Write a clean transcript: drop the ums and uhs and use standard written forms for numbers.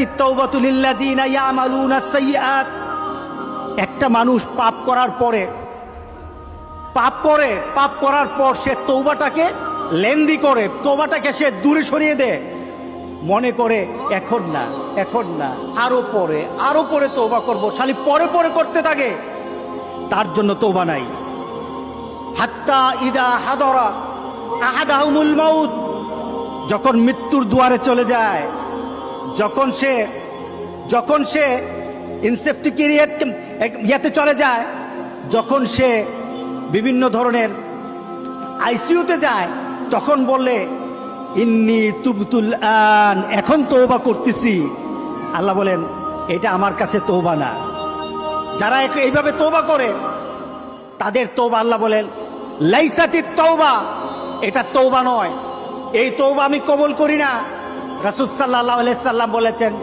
লাইসাতিত তাওবাতু লিল্লাযিনা ইয়ামালুনা সাইয়্যাত। একটা মানুষ পাপ করার পর সে তওবাটাকে লেন্দি করে, তওবাটাকে সে দূরে সরিয়ে দেয়, মনে করে এখন না আরো পরে তওবা করব, খালি পরে করতে থাকে, তার জন্য তওবা নাই। হাত্তা ইদা হাদরা আহাদাহুমুল মাউত, যখন মৃত্যুর দুয়ারে চলে যায়, যখন সে ইনসেপ্টিকিরিয়াতে চলে যায়, যখন সে বিভিন্ন ধরনের আইসিইউতে যায়, তখন বললে ইন্নী তুবতুল আন, এখন তওবা করতেছি। আল্লাহ বলেন এটা আমার কাছে তওবা না। যারা এইভাবে তওবা করে তাদের তওবা আল্লাহ বলেন লাইসাতিত তাওবা, এটা তওবা নয়, এই তওবা আমি কবুল করি না। রাসূল সাল্লাল্লাহু আলাইহি সাল্লাম বলেছেন